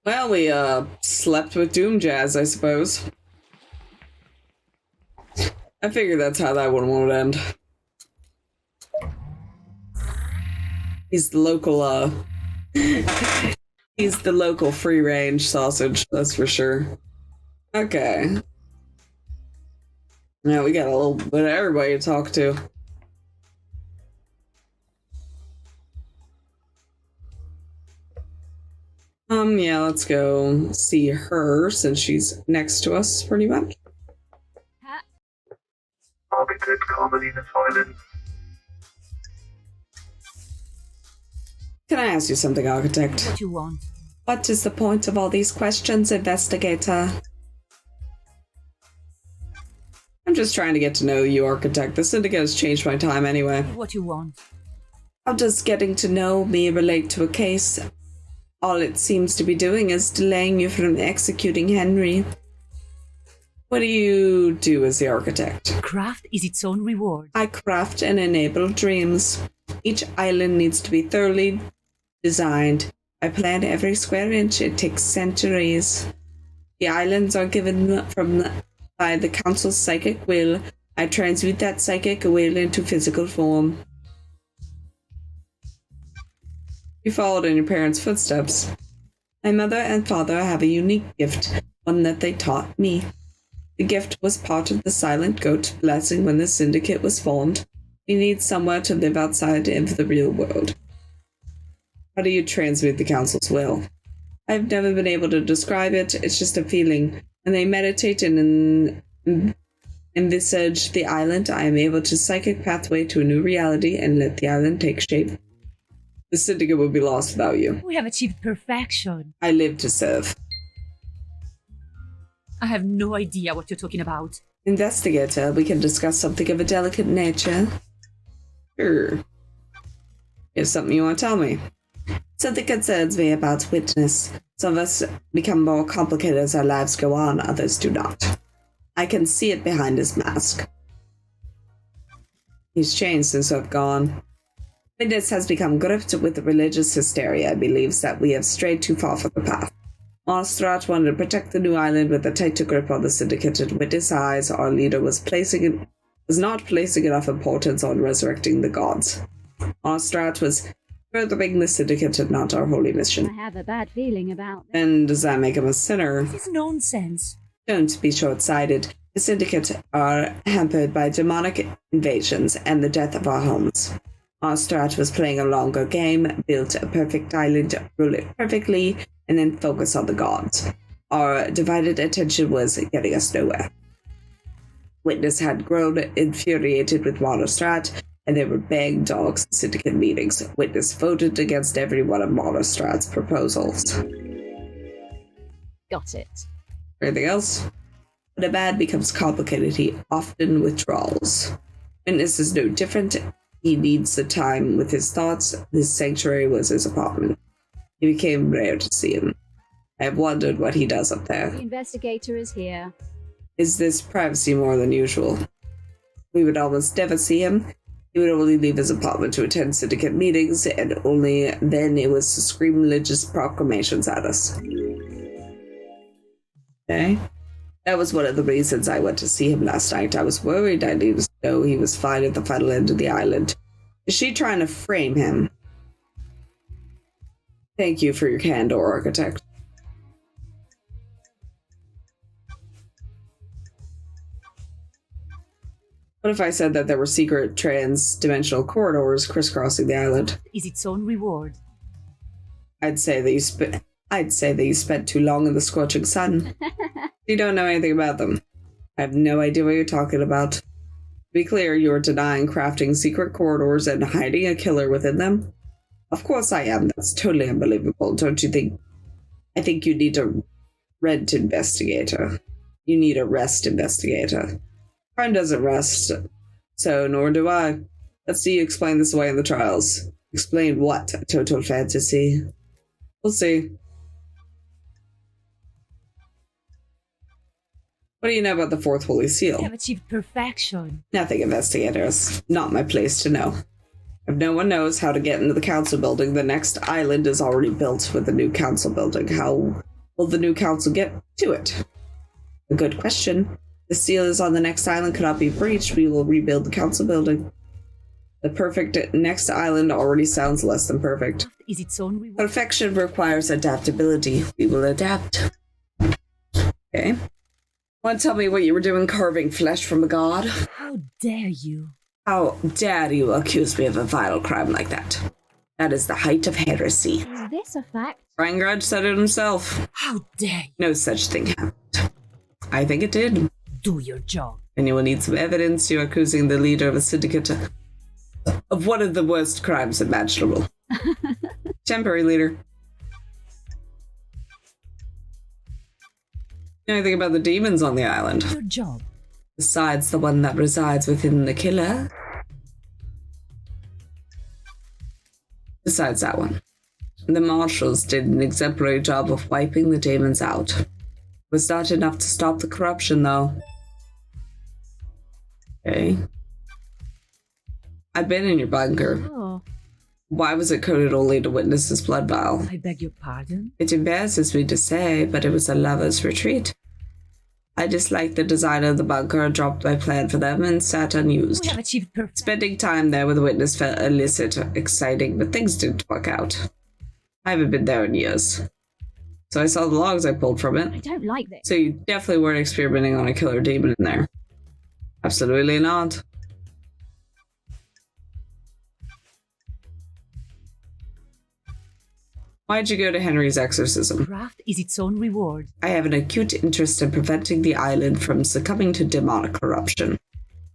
Well, we, slept with Doom Jazz, I suppose. I figured that's how that one would end. He's the local, he's the local free-range sausage, that's for sure. Okay. Now we got a little bit of everybody to talk to. Yeah, let's go see her since she's next to us, pretty much. Targeted comedy in the toilet. Can I ask you something, Architect? What you want? What is the point of all these questions, Investigator? I'm just trying to get to know you, Architect. The Syndicate has changed my time anyway. What you want? How does getting to know me relate to a case? All it seems to be doing is delaying you from executing Henry. What do you do as the Architect? Craft is its own reward. I craft and enable dreams. Each island needs to be thoroughly designed. I plan every square inch. It takes centuries. The islands are given by the Council's psychic will. I transmute that psychic will into physical form. You followed in your parents' footsteps. My mother and father have a unique gift, one that they taught me. The gift was part of the silent goat blessing when the Syndicate was formed. You need somewhere to live outside of the real world. How do you transmute the Council's will? I've never been able to describe it. It's just a feeling. When they meditate and envisage the island, I am able to psychic pathway to a new reality and let the island take shape. The Syndicate would be lost without you. We have achieved perfection. I live to serve. I have no idea what you're talking about. Investigator, we can discuss something of a delicate nature. Sure. Here's something you want to tell me. Something concerns me about Witness. Some of us become more complicated as our lives go on, others do not. I can see it behind his mask. He's changed since I've gone. Witness has become gripped with religious hysteria and believes that we have strayed too far from the path. Monstrat wanted to protect the new island with a tighter grip on the Syndicate, and Witness' eyes, our leader was not placing enough importance on resurrecting the gods. Monstrat was furthering the Syndicate and not our holy mission. I have a bad feeling about this. And does that make him a sinner? This is nonsense. Don't be short-sighted. The Syndicate are hampered by demonic invasions and the death of our homes. Monstrat was playing a longer game, built a perfect island, rule it perfectly, and then focus on the gods. Our divided attention was getting us nowhere. Witness had grown infuriated with Monostrat, and they were bang dogs in Syndicate meetings. Witness voted against every one of Monostrat's proposals. Got it. Anything else? When a man becomes complicated, he often withdraws. Witness is no different. He needs the time with his thoughts. His sanctuary was his apartment. It became rare to see him. I have wondered what he does up there. The investigator is here. Is this privacy more than usual? We would almost never see him. He would only leave his apartment to attend Syndicate meetings, and only then it was to scream religious proclamations at us. Okay. That was one of the reasons I went to see him last night. I was worried. I needed to know he was fine at the final end of the island. Is she trying to frame him? Thank you for your candor, Architect. What if I said that there were secret trans-dimensional corridors crisscrossing the island? Is its own reward. I'd say that you spent too long in the scorching sun. You don't know anything about them. I have no idea what you're talking about. To be clear, you're denying crafting secret corridors and hiding a killer within them? Of course I am. That's totally unbelievable, don't you think? I think you need a rent investigator. You need a rest investigator. Crime doesn't rest, so nor do I. Let's see you explain this away in the trials. Explain what? Total fantasy. We'll see. What do you know about the Fourth Holy Seal? We have achieved perfection. Nothing, investigators. Not my place to know. If no one knows how to get into the council building, the next island is already built with the new council building. How Will the new council get to it? A good question. The seal is on the next island cannot be breached. We will rebuild the council building. The perfect next island already sounds less than perfect. Is its own reward. Perfection requires adaptability. We will adapt. Okay. Want to tell me what you were doing carving flesh from a god? How dare you? How dare you accuse me of a vile crime like that? That is the height of heresy. Is this a fact? Reingrad said it himself. How dare you? No such thing happened. I think it did. Do your job. And you will need some evidence. You are accusing the leader of a syndicate of one of the worst crimes imaginable. Temporary leader. You know anything about the demons on the island? Your job. Besides the one that resides within the killer? Besides that one. The marshals did an exemplary job of wiping the demons out. It was not enough to stop the corruption, though. Okay. I've been in your bunker. Oh, Why was it coded only to witness this blood vial? I beg your pardon? It embarrasses me to say, but it was a lover's retreat. I disliked the design of the bunker, dropped my plan for them, and sat unused. We have achieved perfect. Spending time there with a witness felt illicit, exciting, but things didn't work out. I haven't been there in years. So I saw the logs I pulled from I it. don't like this. So you definitely weren't experimenting on a killer demon in there. Absolutely not. Why'd you go to Henry's exorcism? Craft is its own reward. I have an acute interest in preventing the island from succumbing to demonic corruption.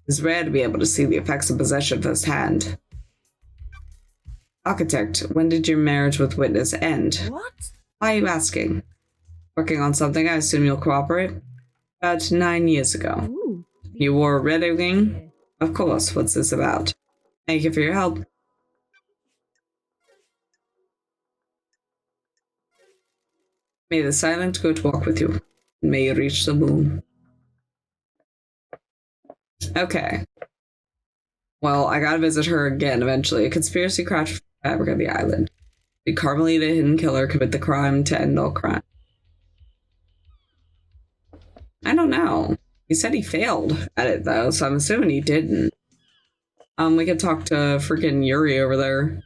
It's rare to be able to see the effects of possession firsthand. Architect, when did your marriage with Witness end? What? Why are you asking? Working on something, I assume you'll cooperate? About 9 years ago. Ooh. You wore a red ring? Of course, what's this about? Thank you for your help. May the silent goat walk with you. May you reach the moon. Okay. Well, I gotta visit her again eventually. A conspiracy crashed from the fabric of the island. Did Carmelita, hidden killer, commit the crime to end all crime? I don't know. He said he failed at it though, so I'm assuming he didn't. We could talk to freaking Yuri over there.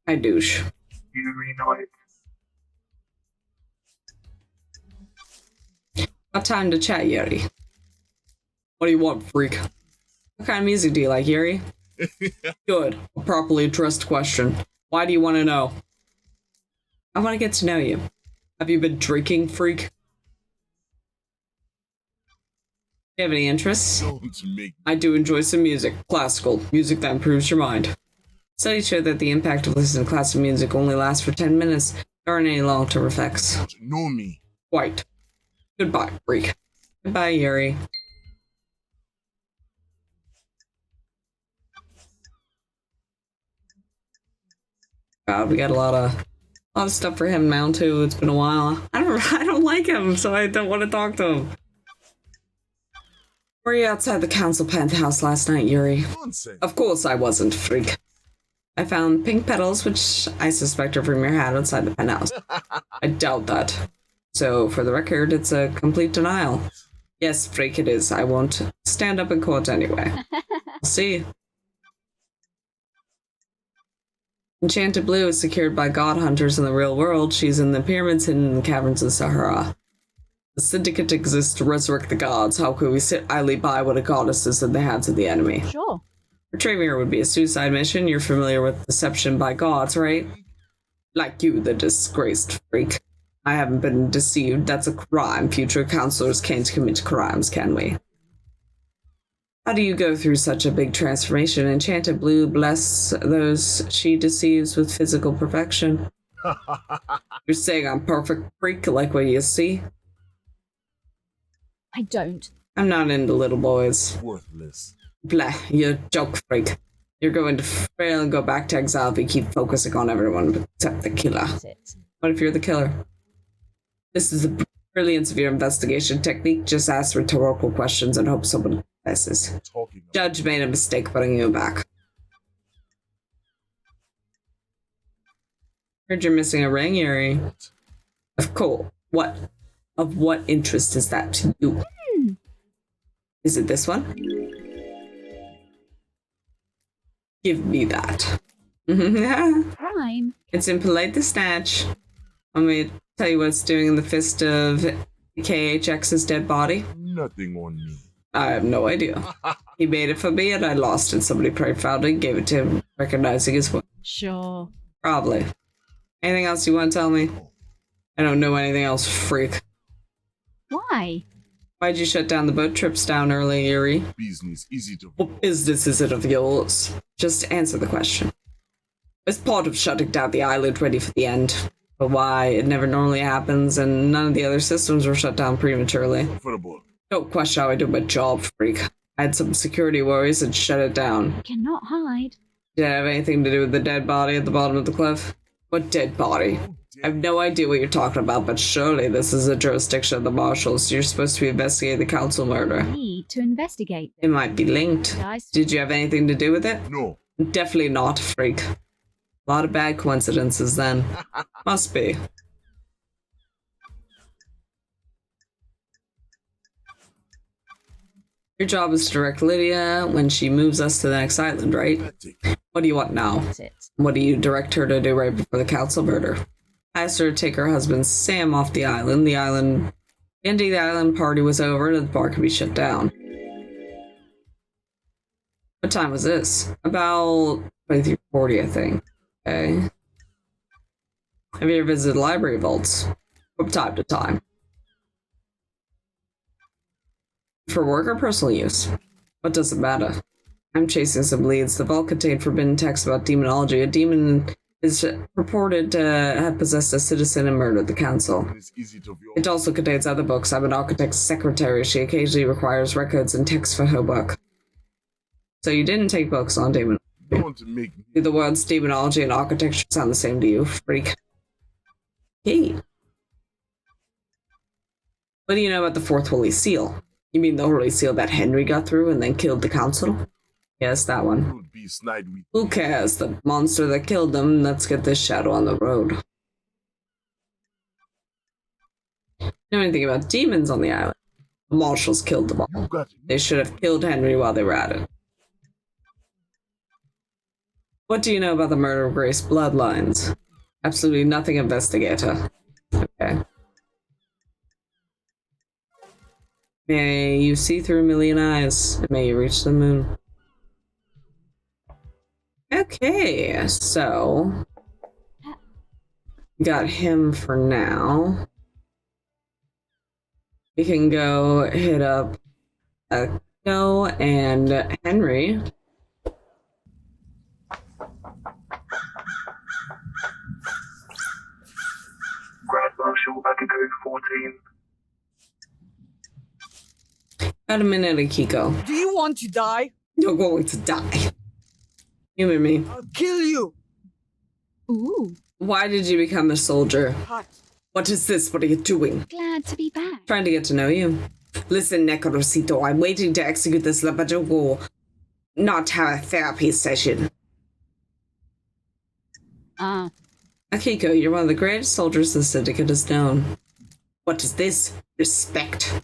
Hi, douche. Yuri Knight. Got time to chat, Yuri. What do you want, freak? What kind of music do you like, Yuri? Good. A properly addressed question. Why do you want to know? I want to get to know you. Have you been drinking, freak? Do you have any interests? I do enjoy some music. Classical. Music that improves your mind. Studies show that the impact of listening to classical music only lasts for 10 minutes. There aren't any long-term effects. Don't you know me? Quite. Goodbye, freak. Goodbye, Yuri. God, we got a lot of stuff for him now too. It's been a while. I don't like him, so I don't want to talk to him. Were you outside the council penthouse last night, Yuri? Nonsense. Of course I wasn't, freak. I found pink petals, which I suspect are from your hat outside the penthouse. I doubt that. So, for the record, it's a complete denial. Yes, freak it is. I won't stand up in court anyway. We'll see. Enchanted Blue is secured by god hunters in the real world. She's in the pyramids hidden in the caverns of Sahara. The syndicate exists to resurrect the gods. How could we sit idly by when a goddess is in the hands of the enemy? Sure. Retrieving her would be a suicide mission. You're familiar with deception by gods, right? Like you, the disgraced freak. I haven't been deceived. That's a crime. Future counselors can't commit crimes, can we? How do you go through such a big transformation? Enchanted Blue bless those she deceives with physical perfection. You're saying I'm perfect, freak, like what you see? I don't. I'm not into little boys. Worthless. Blah, you're a joke freak. You're going to fail and go back to exile if you keep focusing on everyone except the killer. That's it. What if you're the killer? This is the brilliance of your investigation technique. Just ask rhetorical questions and hope someone confesses. Talking about Judge made a mistake putting you back. Heard you're missing a ring, Yuri. Of course. What? Of what interest is that to you? Is it this one? Give me that. Crime. It's impolite to snatch. Let me tell you what it's doing in the fist of KHX's dead body. Nothing on me. I have no idea. He made it for me and I lost it. Somebody probably found it and gave it to him, recognizing his voice. Sure. Probably. Anything else you want to tell me? I don't know anything else, freak. Why? Why'd you shut down the boat trips down early, Yuri? Business easy to. What business is it of yours? Just answer the question. It's part of shutting down the island ready for the end. But why? It never normally happens, and none of the other systems were shut down prematurely. For the book. Don't question how I do my job, freak. I had some security worries and shut it down. Cannot hide. Did it have anything to do with the dead body at the bottom of the cliff? What dead body? I have no idea what you're talking about, but surely this is a jurisdiction of the marshals. You're supposed to be investigating the council murder. Need to investigate It might be linked. Did you have anything to do with it? No. Definitely not, freak. A lot of bad coincidences then. Must be. Your job is to direct Lydia when she moves us to the next island, right? What do you want now? That's it. What do you direct her to do right before the council murder? I asked her to take her husband Sam off the island. The end of the island party was over and the bar could be shut down. What time was this? About 23:40, I think. Okay. Have you ever visited library vaults? From time to time. For work or personal use? What does it matter? I'm chasing some leads. The vault contained forbidden texts about demonology. A demon is purported to have possessed a citizen and murdered the council. It's easy to. It also contains other books. I'm an architect's secretary. She occasionally requires records and texts for her book. So you didn't take books on demonology. You want to make me. Do the words demonology and architecture sound the same to you, freak? Hey. What do you know about the Fourth Holy Seal? You mean the Holy Seal that Henry got through and then killed the council? Yes, that one. Would be snide with. Who cares? The monster that killed them. Let's get this shadow on the road. Know anything about demons on the island? The marshals killed them all. You got it. They should have killed Henry while they were at it. What do you know about the murder of Grace bloodlines? Absolutely nothing, investigator. Okay. May you see through a million eyes, and may you reach the moon. Okay, so got him for now. We can go hit up Echo and Henry. Grand Marshal Akiko 14. About a minute, Akiko. Do you want to die? You're going to die. Humor me. I'll kill you. Ooh. Why did you become a soldier? Hot. What is this? What are you doing? Glad to be back. Trying to get to know you. Listen, Nekorosito, I'm waiting to execute this Labajogo, not have a therapy session. Akiko, you're one of the greatest soldiers the Syndicate has known. What is this? Respect.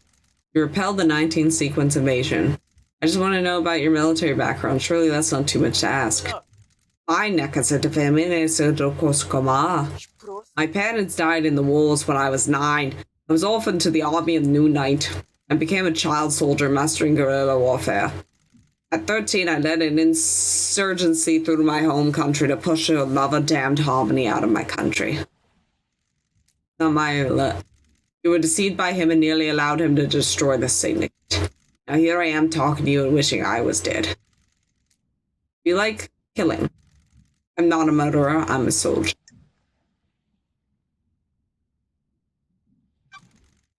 You repelled the 19th sequence invasion. I just want to know about your military background. Surely that's not too much to ask. My parents died in the wars when I was 9. I was orphaned to the army of New Knight and became a child soldier mastering guerrilla warfare. At 13, I led an insurgency through my home country to push a love-a-damned harmony out of my country. Not my You were deceived by him and nearly allowed him to destroy the Syndicate. Now here I am talking to you and wishing I was dead. You like killing. I'm not a murderer, I'm a soldier.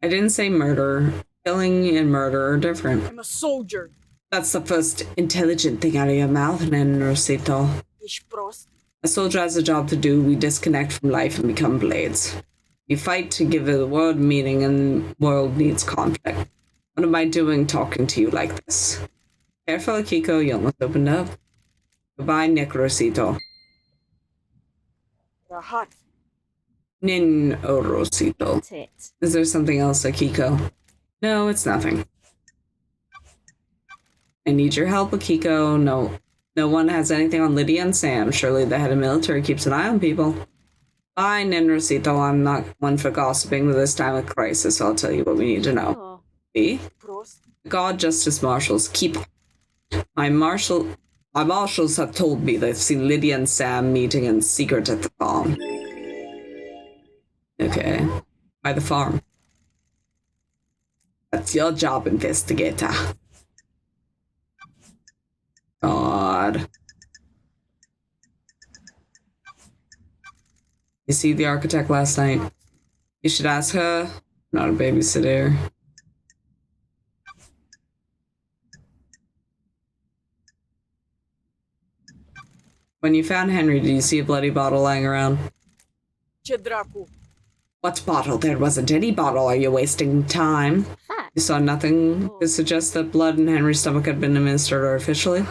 I didn't say murder. Killing and murder are different. I'm a soldier. That's the first intelligent thing out of your mouth, Nenrosito. Ich prost. A soldier has a job to do. We disconnect from life and become blades. We fight to give the world meaning, and the world needs conflict. What am I doing talking to you like this? Careful, Akiko, you almost opened up. Goodbye, Nekrosito. You're hot. Nin Orosito. That's it. Is there something else, Akiko? No, it's nothing. I need your help, Akiko. No one has anything on Lydia and Sam. Surely the head of military keeps an eye on people. Fine, Nenrosito, I'm not one for gossiping, but this time of crisis, I'll tell you what we need to know. Sure. See? Prost. God Justice Marshals, keep my marshals have told me they've seen Lydia and Sam meeting in secret at the farm. Okay. By the farm. That's your job, investigator. God. You see the architect last night? You should ask her. Not a babysitter. When you found Henry, did you see a bloody bottle lying around? Ce dracu. What bottle? There wasn't any bottle. Are you wasting time? Fact. You saw nothing to suggest that blood in Henry's stomach had been administered artificially?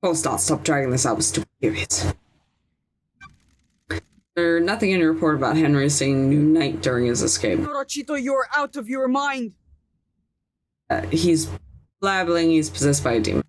Oh, stop dragging this out with stupid periods. There's nothing in your report about Henry seeing New Night during his escape. Norocito, you're out of your mind. He's blabbling, he's possessed by a demon.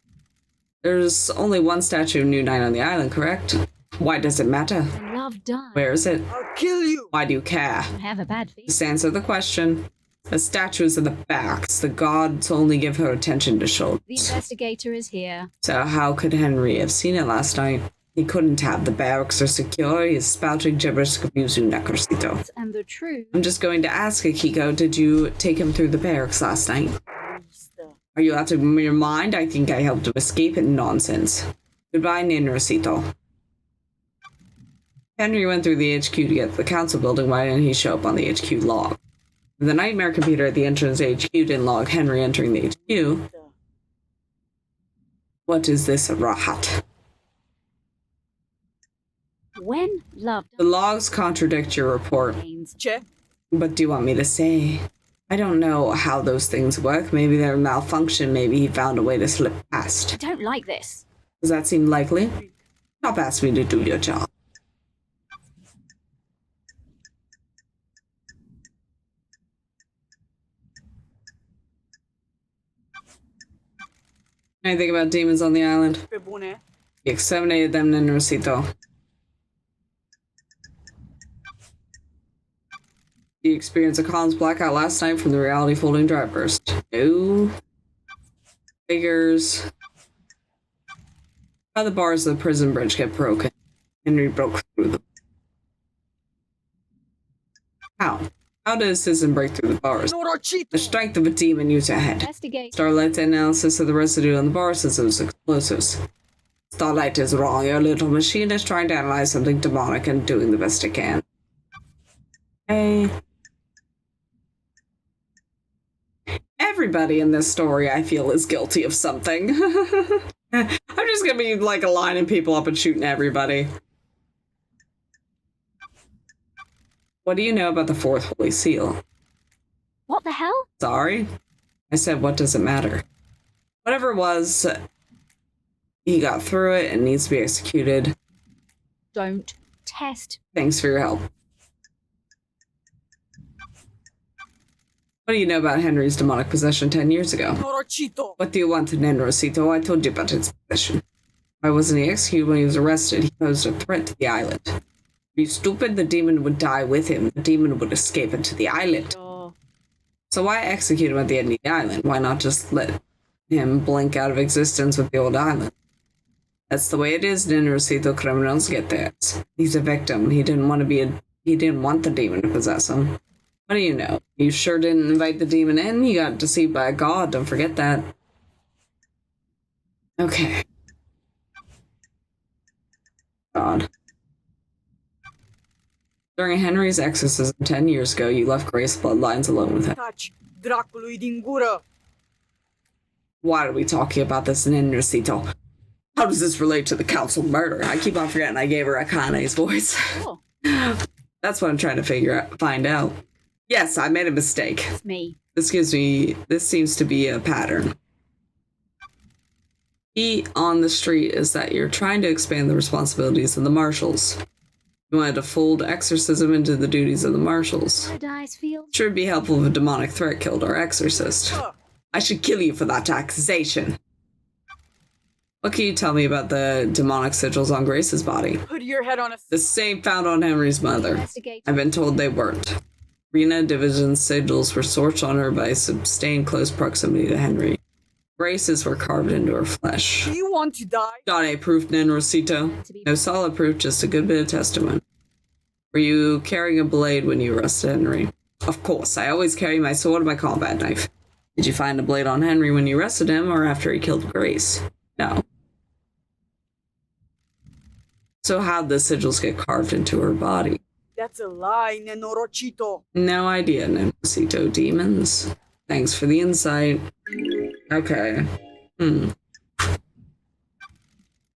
There's only one statue of New Night on the island, correct? Why does it matter? And love done. Where is it? I'll kill you. Why do you care? I have a bad feeling. Just answer the question. The statues are the backs. The gods only give her attention to The shoulders. investigator is here. So how could Henry have seen it last night? He couldn't have. The barracks are secure. He's spouting gibberish to confuse you, Necrosito. And the truth. I'm just going to ask Akiko, did you take him through the barracks last night? Lista. Are you out of your mind? I think I helped him escape it. Nonsense. Goodbye, Nenrosito. Henry went through the HQ to get to the council building. Why didn't he show up on the HQ log? The nightmare computer at the entrance to HQ didn't log Henry entering the HQ. What is this, Rahat? When love The logs contradict your report. means Ce? What do you want me to say? I don't know how those things work. Maybe they're malfunction. Maybe he found a way to slip past. I don't like this. Does that seem likely? Stop asking me to do your job. Anything about demons on the island? Pe bune? He exterminated them in Rosito. Did you experience a Collins blackout last night from the reality folding dry burst? No. Figures. How the bars of the prison bridge get broken? Henry broke through them. How? How does Citizen break through the bars? The Norocito. strength of a demon used ahead. Investigate. Starlight's analysis of the residue on the bar says it was explosives. Starlight is wrong. Your little machine is trying to analyze something demonic and doing the best it can. Hey. Everybody in this story, I feel, is guilty of something. I'm just gonna be like lining people up and shooting everybody. What do you know about the fourth holy seal? What the hell? Sorry? I said, what does it matter? Whatever it was, he got through it and needs to be executed. Don't test. Thanks for your help. What do you know about Henry's demonic possession 10 years ago? Norocito. What do you want, Nenrosito? I told you about his possession. Why wasn't he executed when he was arrested? He posed a threat to the island. Are you stupid? The demon would die with him. The demon would escape into the island. Sure. So why execute him at the end of the island? Why not just let him blink out of existence with the old island? That's the way it is, Nenrosito. Criminals get theirs. He's a victim. He didn't want the demon to possess him. What do you know? You sure didn't invite the demon in? He got deceived by a god. Don't forget that. Okay. God. During Henry's exorcism 10 years ago, you left Grace bloodlines alone with him. Taci. Dracului din gură. Why are we talking about this in Nenrosito? How does this relate to the council murder? I keep on forgetting I gave her Akane's voice. Oh, That's what I'm trying to find out. Yes, I made a mistake. it's me. This seems to be a pattern. Key on the street is that you're trying to expand the responsibilities of the marshals. You wanted to fold exorcism into the duties of the marshals. Paradise Field? Sure, it'd be helpful if a demonic threat killed our exorcist. Huh. I should kill you for that accusation. What can you tell me about the demonic sigils on Grace's body? Put your head on a... The same found on Henry's mother. Investigate. I've been told they weren't. Rena Division's sigils were scorched on her by sustained close proximity to Henry. Grace's were carved into her flesh. Do you want to die? Got any proof, Nen Rosito? No solid proof, just a good bit of testimony. Were you carrying a blade when you arrested Henry? Of course, I always carry my sword and my combat knife. Did you find a blade on Henry when you arrested him or after he killed Grace? No. So how'd the sigils get carved into her body? That's a lie, Nenorochito. No idea, Nen Rosito. Demons? Thanks for the insight. Okay.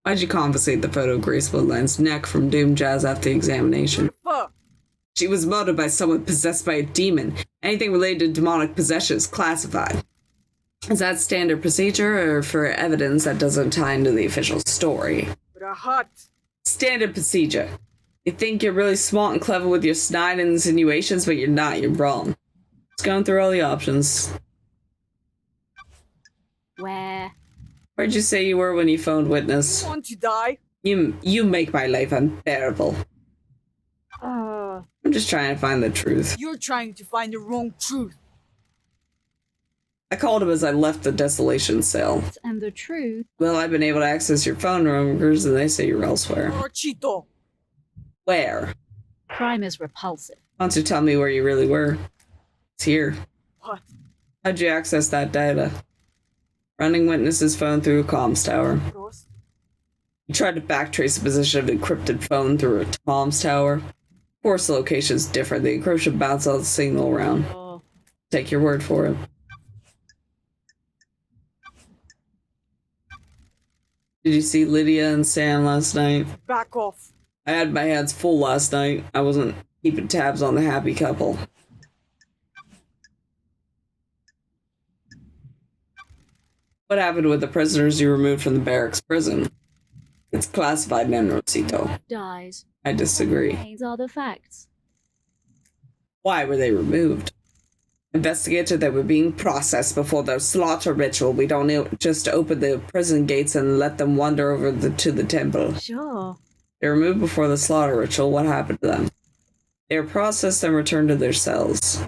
Why'd you confiscate the photo of Grace Woodland's neck from Doom Jazz after the examination? Fuck. She was murdered by someone possessed by a demon. Anything related to demonic possession is classified. Is that standard procedure or for evidence that doesn't tie into the official story? Rahat. Standard procedure. You think you're really smart and clever with your snide insinuations, but you're not. You're wrong. Just going through all the options. Where'd you say you were when you phoned witness? You want to die? You make my life unbearable. I'm just trying to find the truth. You're trying to find the wrong truth. I called him as I left the desolation cell. And the truth. Well, I've been able to access your phone records and they say you're elsewhere. Nenorochito. Where? Crime is repulsive. Why don't you tell me where you really were? It's here. What? How'd you access that data? Running witness's phone through a comms tower. Prost. You tried to backtrace the position of an encrypted phone through a comms tower. Of course, the location's different. The encryption bounces all the signal around. Oh. Take your word for it. Did you see Lydia and Sam last night? Back off. I had my hands full last night. I wasn't keeping tabs on the happy couple. What happened with the prisoners you removed from the barracks prison? It's classified, Nen Rosito. Dies. I disagree. Contains all the facts. Why were they removed? Investigated they were being processed before the slaughter ritual. We don't just open the prison gates and let them wander over to the temple. Sure. They were removed before the slaughter ritual. What happened to them? They were processed and returned to their cells.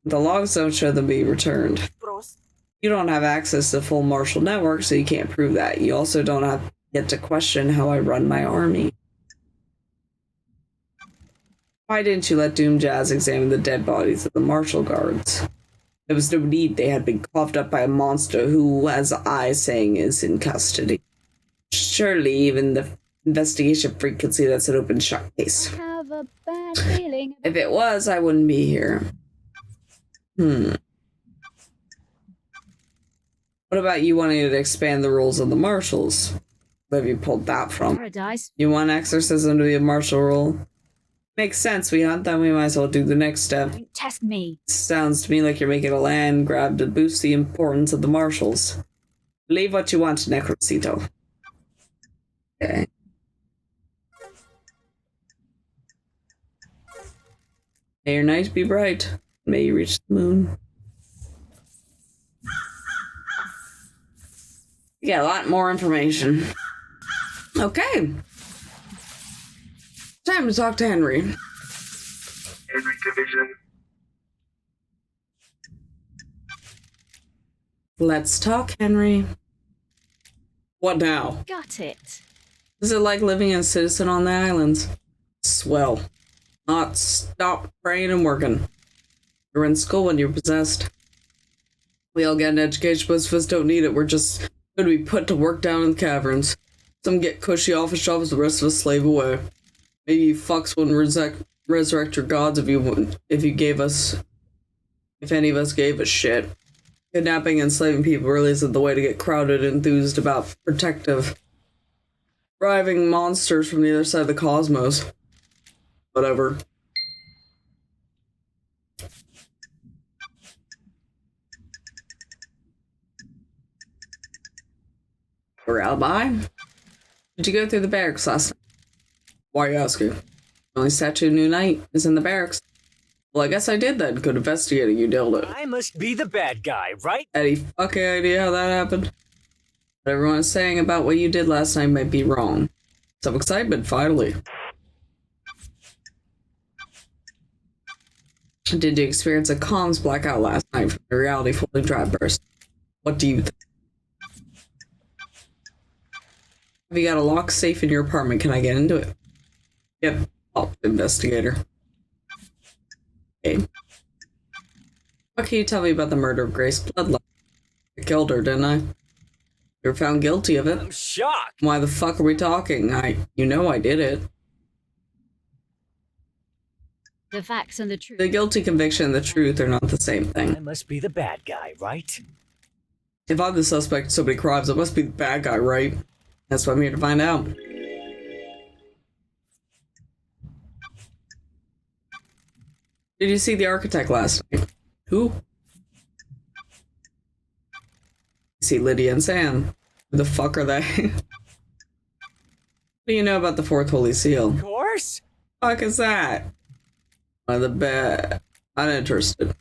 The logs don't show them being returned. Prost. You don't have access to the full martial network, so you can't prove that. You also don't get to question how I run my army. Why didn't you let Doom Jazz examine the dead bodies of the martial guards? There was no need. They had been coughed up by a monster who, as I saying, is in custody. Surely even the investigation freak could see that's an open shut case. I have a bad feeling. If it was, I wouldn't be here. What about you wanting to expand the rules of the marshals? Where have you pulled that from? Paradise. You want exorcism to be a martial rule? Makes sense. We hunt them, we might as well do the next step. Don't test me. Sounds to me like you're making a land grab to boost the importance of the marshals. Believe what you want, Necrosito. Okay. May your night be bright. May you reach the moon. You got a lot more information. Okay. Time to talk to Henry. Henry Division. Let's talk, Henry. What now? Got it. Is it like living as a citizen on the islands? Swell. Not stop praying and working. You're in school when you're possessed. We all get an education, most of us don't need it. We're just going to be put to work down in the caverns. Some get cushy office jobs, the rest of us slave away. Maybe you fucks wouldn't resurrect your gods if any of us gave a shit. Kidnapping and enslaving people really isn't the way to get crowded and enthused about protective, thriving monsters from the other side of the cosmos. Whatever. Your alibi? Did you go through the barracks last night? Why are you asking? The only statue New Knight is in the barracks. Well, I guess I did then. Good investigating, you nailed it. I must be the bad guy, right? Any fucking idea how that happened? What everyone is saying about what you did last night might be wrong. Some excitement, finally. Did you experience a comms blackout last night from the reality folding drive burst? What do you think? Have you got a lock safe in your apartment? Can I get into it? Yep. Oh, investigator. Okay. What can you tell me about the murder of Grace Bloodline? I killed her, didn't I? You were found guilty of it. I'm shocked. Why the fuck are we talking? You know I did it. The facts and the truth. The guilty conviction and the truth are not the same I thing. must be the bad guy, right? If I'm the suspect in so many crimes, I must be the bad guy, right? That's what I'm here to find out. Did you see the architect last night? Who? See Lydia and Sam. Who the fuck are they? What do you know about the Fourth Holy Seal? Of course. Fuck is that? One of the best. Uninterested.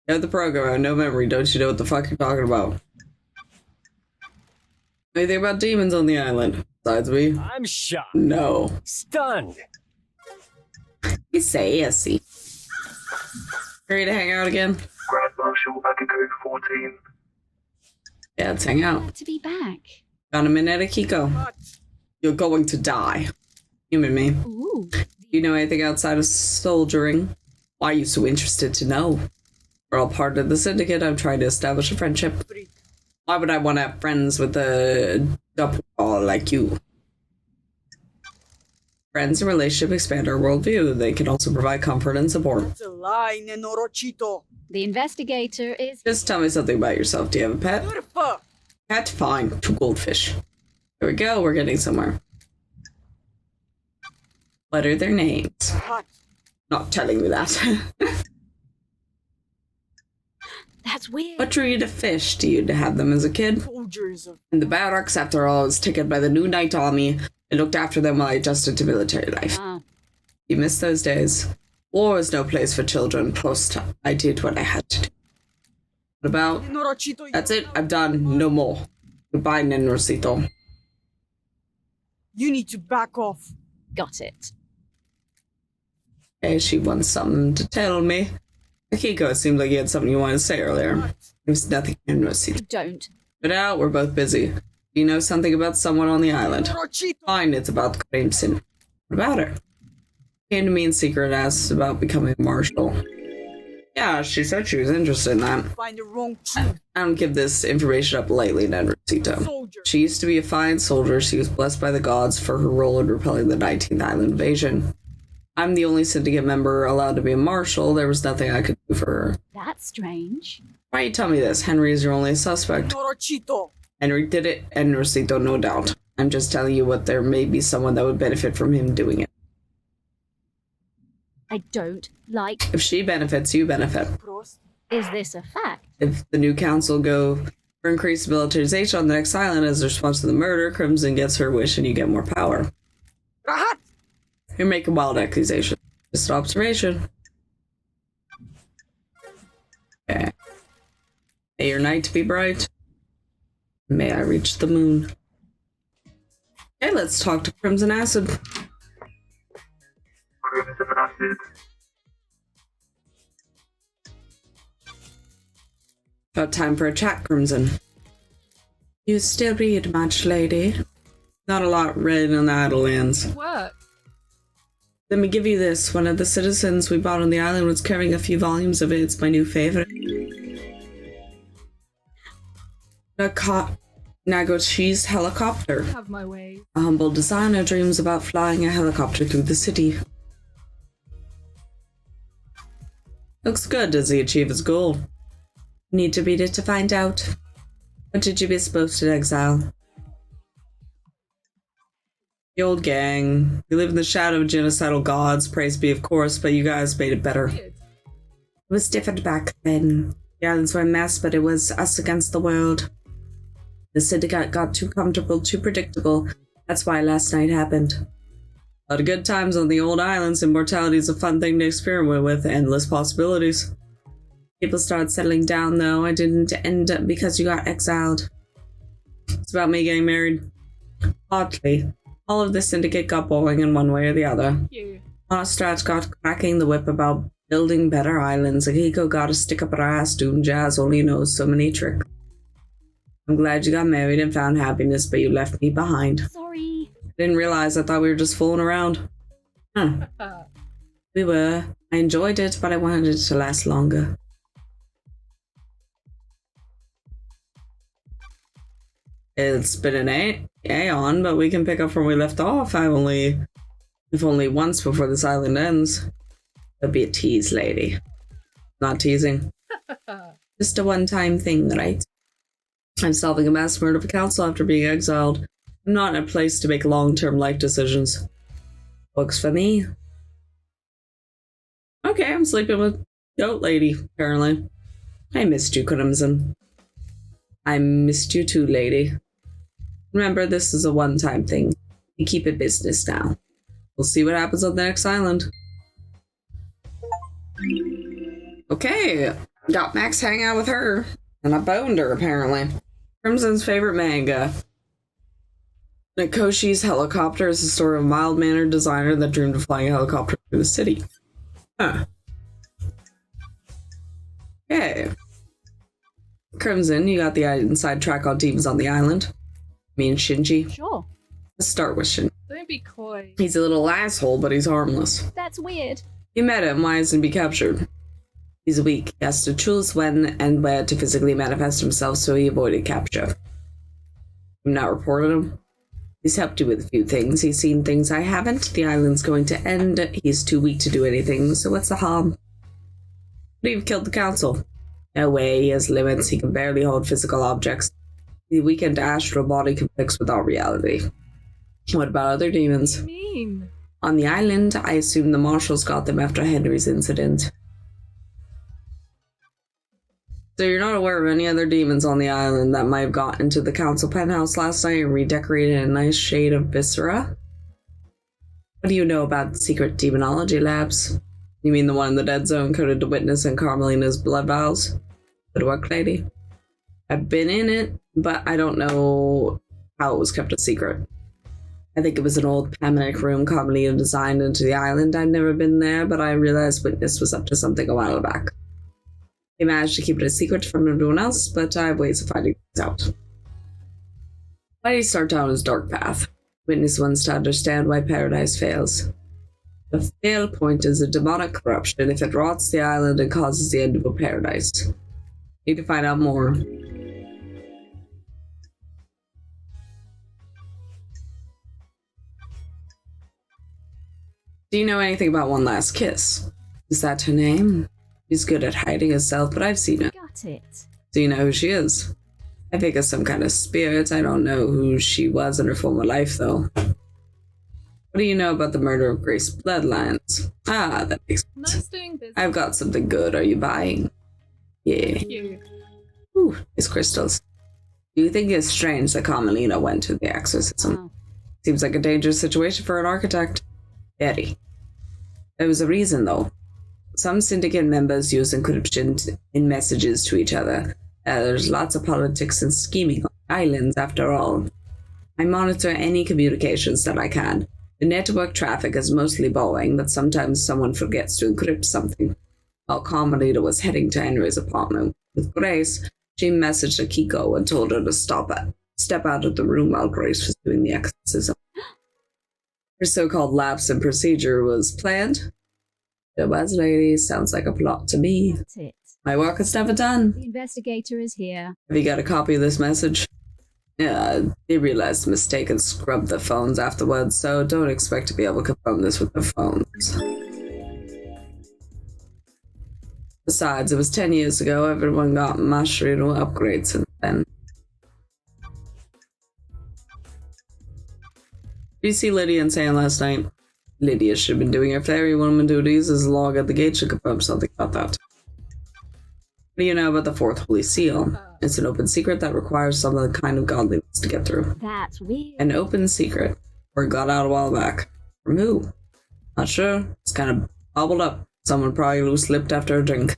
You have the program, I have no memory. Don't you know what the fuck you're talking about? Anything about demons on the island? Besides me? I'm shocked. No. Stunned. You say sassy. Ready to hang out again? Grand Marshal Akiko 14. Yeah, let's hang out. Glad to be back. Got a minute, Akiko. What? You're going to die. Human me. Ooh. Do you know anything outside of soldiering? Why are you so interested to know? We're all part of the syndicate. I'm trying to establish a friendship. Freak. Why would I want to have friends with a double like you? Friends and relationship expand our worldview. They can also provide comfort and support. It's a lie, Nenorochito. The investigator is. Just tell me something about yourself. Do you have a pet? Beautiful. Pet? Fine. 2 goldfish. There we go. We're getting somewhere. What are their names? Hot. Not telling me that. That's weird. What drew you to fish? Do you have them as a kid? Soldiers of. In the barracks, after all, I was taken by the New Knight Army and looked after them while I adjusted to military life. Ah, You miss those days. War is no place for children. Plus, I did what I had to do. What about? Nenorochito. That's it. I'm done. No more. Goodbye, Nenrosito. You need to back off. got it. Okay, she wants something to tell me. Akiko, it seemed like you had something you wanted to say earlier. What? It was nothing, Nenrosito. Don't. But out, we're both busy. Do you know something about someone on the island? Nenorochito. Fine, it's about Crimson. What about her? Came to me in secret, asked about becoming a marshal. Yeah, she said she was interested in that. Find the wrong truth. I don't give this information up lightly, Nenrosito. Soldier. She used to be a fine soldier. She was blessed by the gods for her role in repelling the 19th Island invasion. I'm the only syndicate member allowed to be a marshal. There was nothing I could do for her. That's strange. Why you tell me this? Henry is your only suspect. Nenorochito. Henry did it, and Rosito, no doubt. I'm just telling you what there may be someone that would benefit from him doing it. I don't like. If she benefits, you benefit. Prost. Is this a fact? If the new council go for increased militarization on the next island as a response to the murder, Crimson gets her wish and you get more power. Rahat. You're making wild accusations. Just an observation. Okay. May your night be bright. May I reach the moon. Okay, let's talk to Crimson Acid. Crimson Acid. About time for a chat, Crimson. You still read much, lady? Not a lot read on the Idlelands. What? Let me give you this. One of the citizens we bought on the island was carrying a few volumes of it. It's my new favorite. Nagochi's helicopter. Have my way. A humble designer dreams about flying a helicopter through the city. Looks good. Does he achieve his goal? Need to read it to find out. What did you be supposed to exile? The old gang. We live in the shadow of genocidal gods, praise be of course, but you guys made it better. Weird. It was different back then. The islands were a mess, but it was us against the world. The syndicate got too comfortable, too predictable. That's why last night happened. A lot of good times on the old islands. Immortality is a fun thing to experiment with, endless possibilities. People started settling down, though. I didn't end up because you got exiled. It's about me getting married. Oddly, all of the syndicate got boring in one way or the other. You. Ostrat got cracking the whip about building better islands. Akiko got a stick up her ass doing jazz, only knows so many tricks. I'm glad you got married and found happiness, but you left me behind. Sorry. Didn't realize. I thought we were just fooling around. Huh. We were. I enjoyed it, but I wanted it to last longer. It's been an aeon, but we can pick up from where we left off. If only once before this island ends. It'll be a tease, lady. Not teasing. Just a one-time thing, right? I'm solving a mass murder for council after being exiled. I'm not in a place to make long-term life decisions. Works for me. Okay, I'm sleeping with Goat Lady, apparently. I missed you, Crimson. I missed you too, lady. Remember, this is a one-time thing. We keep it business now. We'll see what happens on the next island. Okay, got Max hanging out with her. And I boned her, apparently. Crimson's favorite manga. Nakoshi's helicopter is the story of a mild-mannered designer that dreamed of flying a helicopter through the city. Huh. Okay. Crimson, you got the inside track on teams on the island. Me and Shinji. Sure. Let's start with Shinji. Don't be coy. He's a little asshole, but he's harmless. That's weird. You met him, why hasn't he been captured? He's weak. He has to choose when and where to physically manifest himself, so he avoided capture. I'm not reported him. He's helped you with a few things. He's seen things I haven't. The island's going to end. He's too weak to do anything, so what's the harm? But you've killed the council. No way, he has limits. He can barely hold physical objects. The weakened astral body conflicts with our reality. What about other demons? What do you mean? On the island, I assume the marshals got them after Henry's incident. So you're not aware of any other demons on the island that might have got into the council penthouse last night and redecorated a nice shade of viscera? What do you know about secret demonology labs? You mean the one in the dead zone coded to witness in Carmelina's blood vials? Good work, lady. I've been in it, but I don't know how it was kept a secret. I think it was an old panic room Carmelina designed into the island. I've never been there, but I realized Witness was up to something a while back. They managed to keep it a secret from everyone else, but I have ways of finding things out. Why did he start down his dark path? Witness wants to understand why paradise fails. The fail point is a demonic corruption if it rots the island and causes the end of a paradise. Need to find out more. Do you know anything about One Last Kiss? Is that her name? She's good at hiding herself, but I've seen her. Got it. Do you know who she is? I think it's some kind of spirit. I don't know who she was in her former life, though. What do you know about the murder of Grace Bloodlines? Ah, that makes sense. Nice doing business. I've got something good. Are you buying? Yeah. You. Ooh, it's crystals. Do you think it's strange that Carmelina went to the exorcism? Oh. Seems like a dangerous situation for an architect. Very. There was a reason, though. Some syndicate members use encryption in messages to each other. There's lots of politics and scheming on islands, after all. I monitor any communications that I can. The network traffic is mostly Boeing, but sometimes someone forgets to encrypt something. While Carmelita was heading to Henry's apartment with Grace, she messaged Akiko and told her to step out of the room while Grace was doing the exorcism. Her so-called lapse in procedure was planned. It was, ladies. Sounds like a plot to me. That's it. My work is never done. The investigator is here. Have you got a copy of this message? Yeah, they realized the mistake and scrubbed the phones afterwards, so don't expect to be able to confirm this with the phones. Besides, it was 10 years ago. Everyone got mushroom upgrades since then. Did you see Lydia and Sam last night? Lydia should have been doing her fairy woman duties as log at the gate should confirm something about that. What do you know about the fourth holy seal? It's an open secret that requires some of the kind of godliness to get through. That's weird. An open secret. Or got out a while back. From who? Not sure. It's kind of bobbled up. Someone probably loose-lipped after a drink.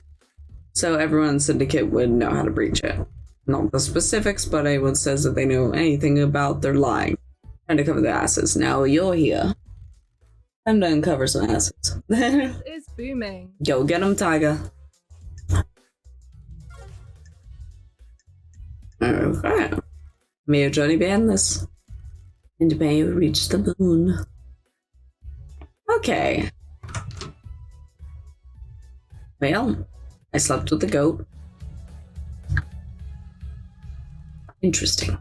So everyone in the syndicate would know how to breach it. Not the specifics, but anyone says that they know anything about their lying. Trying to cover their asses. Now you're here. Time to uncover some asses. It's booming. Go get him, Tiger. Okay. May your journey be endless. And may you reach the moon. Okay. Well, I slept with the goat. Interesting.